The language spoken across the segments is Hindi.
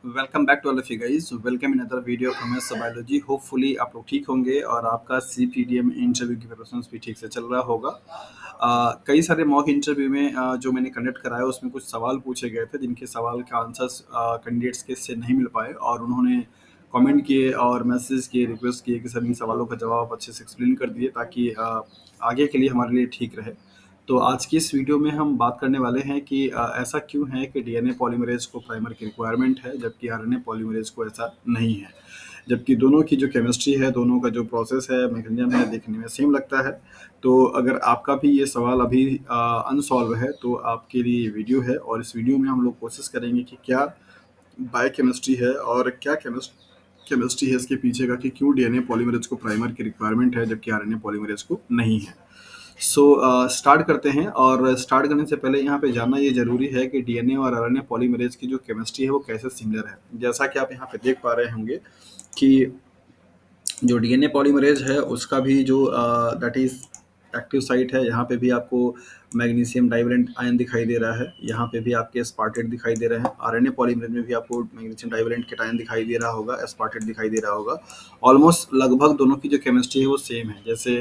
Welcome back to all of you guys. Welcome in other video from S biology. Hopefully आप लोग ठीक होंगे और आपका सीपीडीएम इंटरव्यू की प्रिपरेशन भी ठीक से चल रहा होगा। कई सारे मॉक इंटरव्यू में जो मैंने कंडक्ट कराया उसमें कुछ सवाल पूछे गए थे जिनके सवाल के आंसर्स कैंडिडेट्स के से नहीं मिल पाए और उन्होंने कमेंट किए और मैसेज किए, रिक्वेस्ट किए कि सर इन सवालों का जवाब अच्छे से एक्सप्लेन कर दिए ताकि आगे के लिए हमारे लिए ठीक रहे। तो आज की इस वीडियो में हम बात करने वाले हैं कि ऐसा क्यों है कि डीएनए पॉलीमरेज को प्राइमर की रिक्वायरमेंट है जबकि आरएनए पॉलीमरेज को ऐसा नहीं है। जबकि दोनों की जो केमिस्ट्री है, दोनों का जो प्रोसेस है, मैकेनिज्म है, देखने में सेम लगता है। तो अगर आपका भी ये सवाल अभी अनसॉल्व है तो आपके लिए ये वीडियो है और इस वीडियो में हम लोग कोशिश करेंगे कि क्या बायोकेमिस्ट्री है और क्या केमिस्ट्री है इसके पीछे का, कि क्यों डीएनए पॉलीमरेज को प्राइमर की रिक्वायरमेंट है जबकि आरएनए पॉलीमरेज को नहीं है। सो स्टार्ट करते हैं। और स्टार्ट करने से पहले यहाँ पे जानना ये ज़रूरी है कि डीएनए और आरएनए पॉलीमरेज की जो केमिस्ट्री है वो कैसे सिमिलर है। जैसा कि आप यहाँ पे देख पा रहे होंगे कि जो डीएनए पॉलीमरेज है उसका भी जो दैट इज़ एक्टिव साइट है, यहाँ पे भी आपको मैग्नीशियम डाइवेलेंट आयन दिखाई दे रहा है, यहाँ पे भी आपके एस्पार्टेट दिखाई दे रहे हैं। आरएनए पॉलीमरेज में भी आपको मैग्नीशियम डाइवेलेंट केटायन दिखाई दे रहा होगा, एस्पार्टेट दिखाई दे रहा होगा। ऑलमोस्ट लगभग दोनों की जो केमिस्ट्री है वो सेम है। जैसे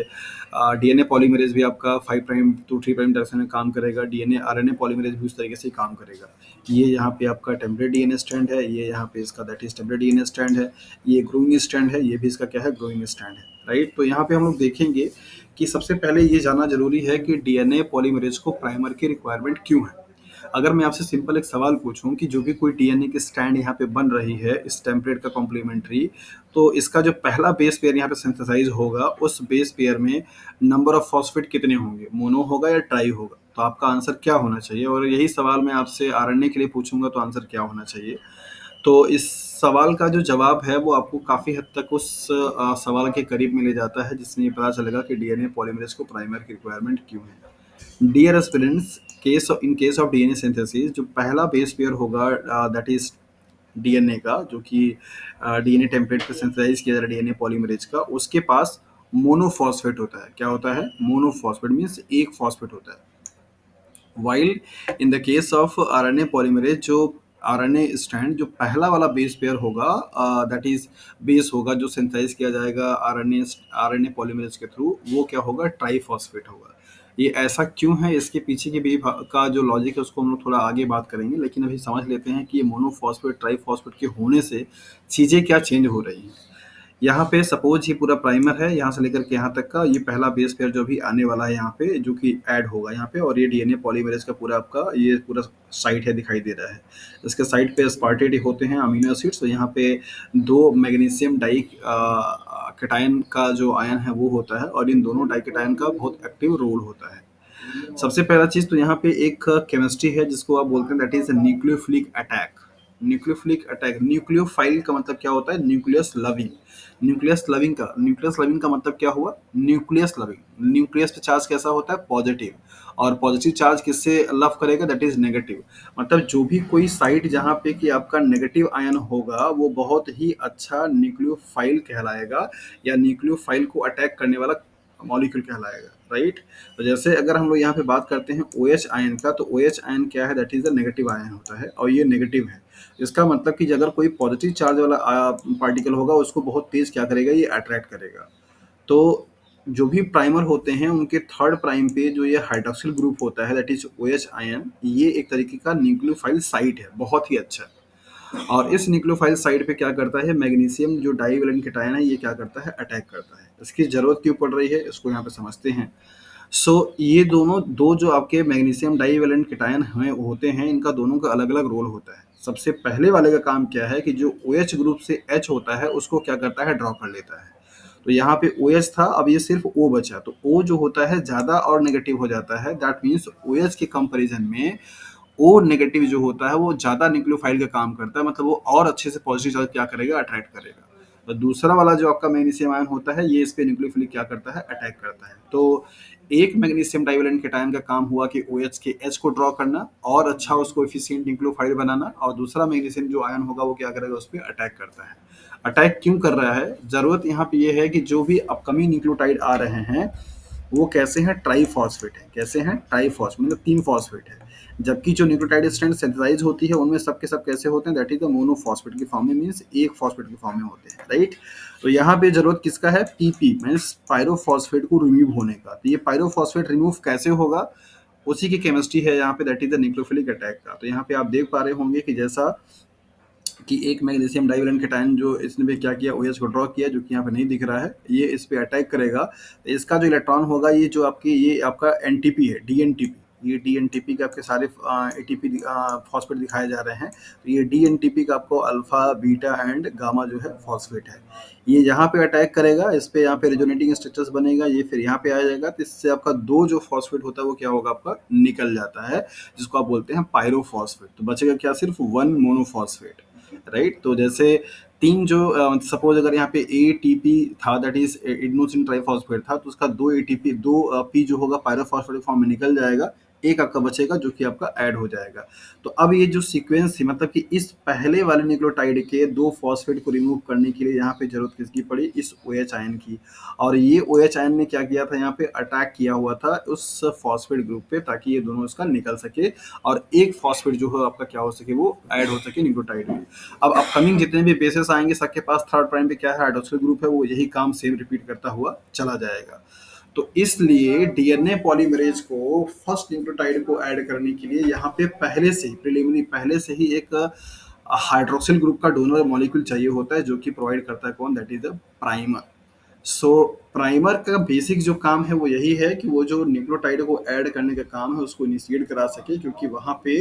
डीएनए पॉलीमरेज भी आपका 5 प्राइम टू 3 प्राइम डायरेक्शन में काम करेगा, डीएनए आरएनए पॉलीमरेज भी उस तरीके से ही काम करेगा। ये यहाँ पे आपका टेम्पलेट डीएनए स्ट्रैंड है, ये यहाँ पे इसका that is template DNA strand है, ये ग्रोइंग स्ट्रैंड है, ये भी इसका क्या है, ग्रोइंग स्ट्रैंड है, राइट। तो यहाँ पे हम लोग देखेंगे कि सबसे पहले ये जानना जरूरी है कि डीएनए पॉलीमरेज को प्राइमर की रिक्वायरमेंट क्यों है। अगर मैं आपसे सिंपल एक सवाल पूछूं कि जो भी कोई डीएनए की स्ट्रैंड यहाँ पे बन रही है इस टेम्पलेट का कॉम्प्लीमेंट्री, तो इसका जो पहला बेस पेयर यहाँ पे सिंथेसाइज होगा उस बेस पेयर में नंबर ऑफ फॉस्फेट कितने होंगे, मोनो होगा या ट्राई होगा। तो आपका आंसर क्या होना चाहिए, और यही सवाल मैं आपसे आरएनए के लिए पूछूंगा तो आंसर क्या होना चाहिए। तो इस सवाल का जो जवाब है वो आपको काफ़ी हद तक उस सवाल के करीब में ले जाता है जिसमें ये पता चलेगा कि डीएनए पॉलीमरेज को प्राइमर की रिक्वायरमेंट क्यों है। Dear aspirants, case of DNA synthesis जो पहला बेस पेयर होगा दैट इज डीएनए का, जो कि डीएनए टेम्पलेट पे सिंथेसाइज किया जा रहा है डीएनए पॉलीमरेज का, उसके पास मोनोफॉस्फेट होता है। क्या होता है? मोनोफॉस्फेट मीन्स एक फॉस्फेट होता है। While in the case of RNA polymerase जो आरएनए स्ट्रैंड जो पहला वाला बेस पेयर होगा दैट इज बेस होगा जो सिंथेसाइज किया जाएगा आरएनए पॉलीमरेज के थ्रू, वो क्या होगा? ट्राइफॉस्फेट होगा। ये ऐसा क्यों है, इसके पीछे की भी का जो लॉजिक है उसको हम लोग थोड़ा आगे बात करेंगे, लेकिन अभी समझ लेते हैं कि ये मोनोफॉस्फेट ट्राइफॉस्फेट के होने से चीज़ें क्या चेंज हो रही हैं। यहाँ पे सपोज ये पूरा प्राइमर है, यहाँ से लेकर के यहाँ तक का ये पहला बेस पेयर जो भी आने वाला है यहाँ पे, जो कि ऐड होगा यहाँ पे, और ये डीएनए पॉलीमरेज का पूरा आपका ये पूरा साइट है दिखाई दे रहा है। इसके साइड पे एस्पार्टेट होते हैं अमीनो एसिड्स, तो यहाँ पे दो मैग्नीशियम डाई कैटायन का जो आयन है वो होता है और इन दोनों डाई कैटायन का बहुत एक्टिव रोल होता है। सबसे पहला चीज तो यहाँ पे एक केमिस्ट्री है जिसको आप बोलते हैं that is nucleophilic attack. Nucleophilic attack, nucleophile का मतलब क्या होता है? Nucleus loving. न्यूक्लियस लविंग का मतलब क्या हुआ? Nucleus loving. न्यूक्लियस पे चार्ज कैसा होता है? पॉजिटिव। और पॉजिटिव चार्ज किससे लव करेगा? That is negative. मतलब जो भी कोई साइट जहाँ पे कि आपका नेगेटिव आयन होगा वो बहुत ही अच्छा न्यूक्लियोफाइल कहलाएगा, या न्यूक्लियोफाइल को अटैक करने वाला मॉलिक्यूल कहलाएगा, राइट। तो जैसे अगर हम लोग यहाँ पे बात करते हैं OH आयन का, तो OH आयन क्या है? That is the negative ion होता है और ये नेगेटिव है। इसका मतलब कि अगर कोई पॉजिटिव चार्ज वाला पार्टिकल होगा उसको बहुत तेज क्या करेगा? ये अट्रैक्ट करेगा। तो जो भी प्राइमर होते हैं उनके थर्ड प्राइम पे जो ये हाइड्रोक्सिल ग्रुप होता है दैट इज OH आयन, ये एक तरीके का न्यूक्लियोफाइल साइट है, बहुत ही अच्छा। और इस न्यूक्लियोफाइल साइट पे क्या करता है? मैग्नीशियम जो डाइवेलेंट कैटायन है ये क्या करता है? अटैक करता है। इसकी जरूरत क्यों पड़ रही है इसको यहाँ पे समझते हैं। ये दोनों दो जो आपके मैग्नीशियम डाइवेलेंट कैटायन हमें होते हैं, इनका दोनों का अलग अलग रोल होता है। सबसे पहले वाले का काम क्या है कि जो OH ग्रुप से H होता है उसको क्या करता है? ड्रॉ कर लेता है। तो यहाँ पे OH था, अब ये सिर्फ O बचा, तो O जो होता है ज्यादा और नेगेटिव हो जाता है। दैट मीन्स OH के कंपेरिजन में ओ नेगेटिव जो होता है वो ज्यादा न्यूक्लियोफाइल का काम करता है, मतलब वो और अच्छे से पॉजिटिव चार्ज क्या करेगा? अट्रैक्ट करेगा। तो दूसरा वाला जो आपका मैग्नीशियम आयन होता है ये इस पे न्यूक्लियोफिलिक क्या करता है? अटैक करता है। तो एक मैग्नीशियम डाइवेलेंट कैटायन का काम हुआ कि OH के H को ड्रॉ करना और अच्छा उसको एफिशिएंट न्यूक्लियोफाइल बनाना, और दूसरा मैग्नीशियम जो आयन होगा वो क्या करेगा? उस पर अटैक करता है। अटैक क्यों कर रहा है? जरूरत यहाँ पे ये है कि जो भी अपकमिंग न्यूक्लियोटाइड आ रहे हैं वो कैसे हैं? ट्राइफॉस्फेट है। कैसे हैं? ट्राइफॉस्फेट मतलब 3 फॉस्फेट है। जबकि जो न्यूक्लियोटाइड स्ट्रैंड सिंथेसाइज होती है उनमें सब के सब कैसे होते हैं, दैट इज द मोनोफॉस्फेट की फॉर्म में, मीन्स एक फॉस्फेट की फॉर्म में होते हैं, राइट। तो यहाँ पे जरूरत किसका है, पीपी मीन्स पायरोफॉस्फेट को रिमूव होने का। तो ये पायरोफॉस्फेट रिमूव कैसे होगा, उसी की केमिस्ट्री है यहाँ पे, that is the nucleophilic attack का। तो यहाँ पे आप देख पा रहे होंगे कि जैसा कि एक मैग्नीशियम डाइवैलेंट केटायन जो इसने भी क्या किया, OH को ड्रॉ किया, जो कि यहाँ पे नहीं दिख रहा है, ये इस पे अटैक करेगा। तो इसका जो इलेक्ट्रॉन होगा, ये जो आपकी ये आपका एनटीपी है, डीएनटीपी, ये डीएनटीपी के आपके सारे एटीपी फॉस्फेट दिखाए जा रहे हैं। तो ये डीएनटीपी का आपको अल्फा बीटा एंड गामा जो है फॉस्फेट है, ये यहाँ पे अटैक करेगा, इस पे यहाँ पे रेजोनेटिंग स्ट्रक्चर्स बनेगा, ये फिर यहाँ पे आ जाएगा। तो इससे आपका दो जो फॉस्फेट होता है वो क्या होगा, आपका निकल जाता है, जिसको आप बोलते हैं पायरोफॉस्फेट। तो बचेगा क्या, सिर्फ वन मोनोफॉस्फेट, राइट। तो जैसे तीन जो सपोज अगर यहाँ पे एटीपी था, दैट इज एडिनोसिन ट्राइफॉस्फेट था, तो उसका दो एटीपी दो पी जो होगा पायरोफॉस्फेट फॉर्म में निकल जाएगा, एक आपका बचेगा जो कि आपका ऐड हो जाएगा। तो अब ये जो सीक्वेंस थी, मतलब कि इस पहले वाले न्यूक्लियोटाइड के दो फॉस्फेट को रिमूव करने के लिए यहाँ पे जरूरत किसकी पड़ी, इस OH आयन की। और ये OH आयन ने क्या किया था, यहाँ पे अटैक किया हुआ था उस फॉस्फेट ग्रुप पे, ताकि ये दोनों इसका निकल सके और एक फॉस्फेट जो है आपका क्या हो सके, वो ऐड हो सके न्यूक्लियोटाइड में। अब अपकमिंग जितने भी बेसेस आएंगे, सबके पास थर्ड प्राइम पे क्या है, हाइड्रोक्सिल ग्रुप है, वो यही काम सेम रिपीट करता हुआ चला जाएगा। तो इसलिए डीएनए पॉलीमरेज को फर्स्ट न्यूक्लियोटाइड को ऐड करने के लिए यहाँ पे पहले से ही प्रिलिमिनरी, पहले से ही एक हाइड्रोक्सिल ग्रुप का डोनर मॉलिक्यूल चाहिए होता है, जो कि प्रोवाइड करता है कौन, that is the primer. So primer का बेसिक जो काम है वो यही है कि वो जो न्यूक्लियोटाइड को ऐड करने का काम है उसको इनिशिएट करा सके, क्योंकि वहाँ पे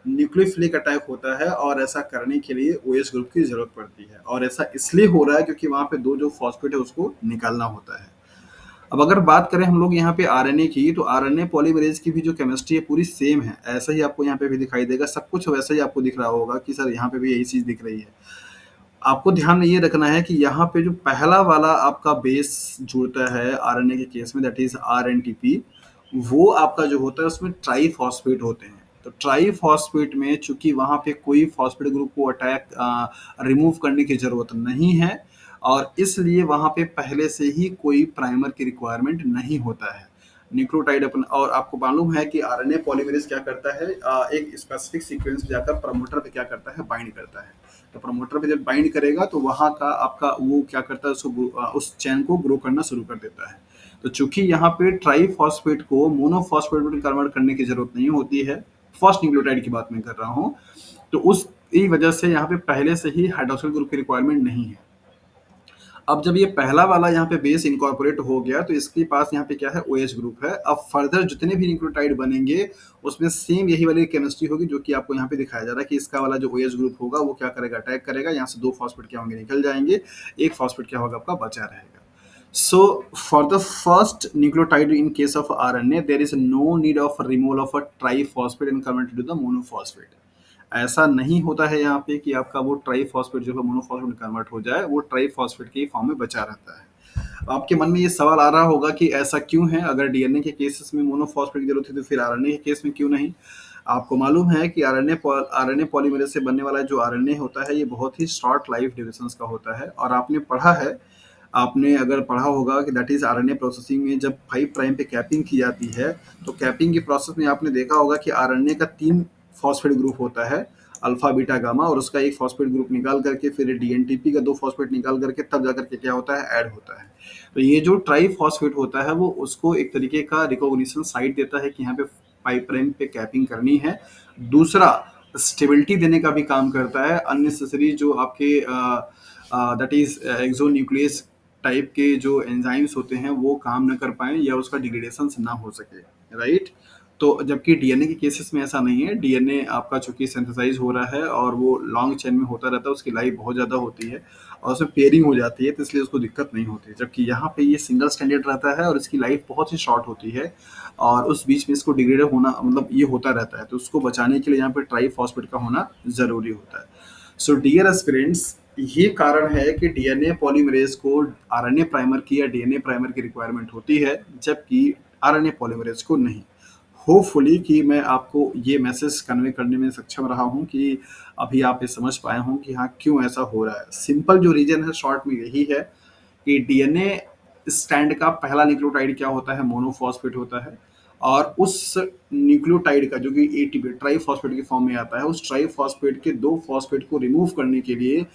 न्यूक्लियोफिलिक अटैक होता है और ऐसा करने के लिए OH ग्रुप की जरूरत पड़ती है। और ऐसा इसलिए हो रहा है क्योंकि वहाँ पे दो जो फॉस्फेट है उसको निकालना होता है। अब अगर बात करें हम लोग यहाँ पे आरएनए की, तो आरएनए पॉलीमरेज की भी जो केमिस्ट्री है पूरी सेम है, ऐसा ही आपको यहाँ पे भी दिखाई देगा, सब कुछ वैसा ही आपको दिख रहा होगा कि सर यहाँ पे भी यही चीज दिख रही है। आपको ध्यान में ये रखना है कि यहाँ पे जो पहला वाला आपका बेस जुड़ता है आरएनए के केस में, दैट इज आरएनटीपी, वो आपका जो होता है उसमें ट्राईफॉस्फेट होते हैं। तो ट्राईफॉस्फेट में चूंकि वहाँ पे कोई फॉस्फेट ग्रुप को अटैक रिमूव करने की जरूरत नहीं है, और इसलिए वहाँ पे पहले से ही कोई प्राइमर की रिक्वायरमेंट नहीं होता है न्यूक्लियोटाइड अपन। और आपको मालूम है कि आरएनए पॉलीमरेज क्या करता है, एक स्पेसिफिक सीक्वेंस जाकर प्रमोटर पे क्या करता है, बाइंड करता है। तो प्रमोटर पे जब बाइंड करेगा तो वहाँ का आपका वो क्या करता है, उसको उस चैन को ग्रो करना शुरू कर देता है। तो चूंकि यहाँ पे ट्राईफॉस्फेट को मोनोफॉस्फेट में कन्वर्ट करने की जरूरत नहीं होती है, फर्स्ट न्यूक्लियोटाइड की बात मैं कर रहा हूँ, तो उस ई वजह से यहाँ पे पहले से ही हाइड्रोक्सिल ग्रुप की रिक्वायरमेंट नहीं है। अब जब ये पहला वाला यहाँ पे बेस इनकॉर्पोरेट हो गया, तो इसके पास यहाँ पे क्या है, OH ग्रुप है। अब फर्दर जितने भी न्यूक्लियोटाइड बनेंगे उसमें सेम यही वाली केमिस्ट्री होगी, जो कि आपको यहाँ पे दिखाया जा रहा है कि इसका वाला जो OH ग्रुप होगा वो क्या करेगा, अटैक करेगा, यहाँ से दो फॉस्फेट क्या होंगे, निकल जाएंगे, एक फॉस्फेट क्या होगा, आपका बचा रहेगा। So for the first nucleotide in case of RNA, there is no need of removal of a triphosphate and converted to the monophosphate. ऐसा नहीं होता है यहाँ पे कि आपका वो ट्राईफॉस्फेट जो है मोनोफॉस्फेट में कन्वर्ट हो जाए, वो ट्राईफॉस्फेट के फॉर्म में बचा रहता है। आपके मन में ये सवाल आ रहा होगा कि ऐसा क्यों है, अगर डीएनए के केसेस में मोनोफॉस्फेट की जरूरत है तो फिर आरएनए के केस में क्यों नहीं। आपको मालूम है कि आरएनए पॉलीमरेज से बनने वाला जो आरएनए होता है ये बहुत ही शॉर्ट लाइफ ड्यूरेशन का होता है। और आपने पढ़ा है, आपने अगर पढ़ा होगा कि दैट इज आरएनए प्रोसेसिंग में जब 5 प्राइम पे कैपिंग की जाती है, तो कैपिंग के प्रोसेस में आपने देखा होगा कि आरएनए का 3 फॉस्फेट ग्रुप होता है, अल्फा बीटा गामा, और उसका एक फॉस्फेट ग्रुप निकाल करके फिर डीएनटीपी का 2 फॉस्फेट निकाल करके तब जाकर के क्या होता है, ऐड होता है। तो ये जो ट्राई फॉस्फेट होता है वो उसको एक तरीके का रिकॉग्निशन साइट देता है कि यहाँ पे 5 प्राइम पे कैपिंग करनी है। दूसरा, स्टेबिलिटी देने का भी काम करता है, अननेसेसरी जो आपके दैट इज एक्सोन्यूक्लियस टाइप के जो एंजाइम्स होते हैं वो काम न कर पाए या उसका डिग्रेडेशन ना हो सके, राइट। तो जबकि डीएनए के केसेस में ऐसा नहीं है, डीएनए आपका चूंकि सिंथेसाइज हो रहा है और वो लॉन्ग चेन में होता रहता है, उसकी लाइफ बहुत ज़्यादा होती है और उसमें पेयरिंग हो जाती है, तो इसलिए उसको दिक्कत नहीं होती। जबकि यहाँ पे ये सिंगल स्टैंडर्ड रहता है और इसकी लाइफ बहुत ही शॉर्ट होती है और उस बीच में इसको डिग्रेड होना मतलब ये होता रहता है, तो उसको बचाने के लिए यहाँ पे ट्राई फॉस्फेट का होना ज़रूरी होता है। सो डियर एस्पिरेंट्स, ये कारण है कि डीएनए पॉलीमरेज को आरएनए प्राइमर की या डीएनए प्राइमर की रिक्वायरमेंट होती है, जबकि आरएनए पॉलीमरेज को नहीं। होपफुली कि मैं आपको ये मैसेज कन्वे करने में सक्षम रहा हूँ कि अभी आप ये समझ पाए हों कि हाँ क्यों ऐसा हो रहा है। सिंपल जो रीजन है शॉर्ट में यही है कि डीएनए स्टैंड का पहला न्यूक्लियोटाइड क्या होता है, मोनोफॉस्फेट होता है, और उस न्यूक्लियोटाइड का जो कि एटीपी ट्राइफॉस्फेट के फॉर्म में आता है, उस ट्राइफॉस्फेट के 2 फॉस्फेट को रिमूव करने के लिए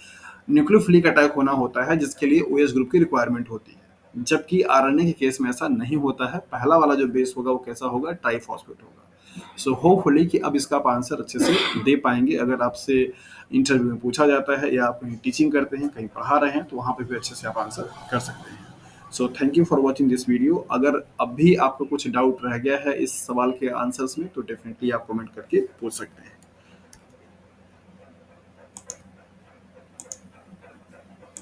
न्यूक्लियोफिलिक अटैक होना होता है, जिसके लिए ओएच ग्रुप की रिक्वायरमेंट होती है। जबकि आरएनए के केस में ऐसा नहीं होता है। पहला वाला जो बेस होगा वो कैसा होगा? ट्राइफॉस्फेट होगा। सो होपफुली कि अब इसका आप आंसर अच्छे से दे पाएंगे। अगर आपसे इंटरव्यू में पूछा जाता है या आप कहीं टीचिंग करते हैं, कहीं पढ़ा रहे हैं, तो वहाँ पे भी अच्छे से आप आंसर कर सकते हैं। So thank you for watching this video. अगर अब भी आपको कुछ डाउट रह गया है इस सवाल के आंसर्स में, तो डेफिनेटली आप कमेंट करके पूछ सकते हैं।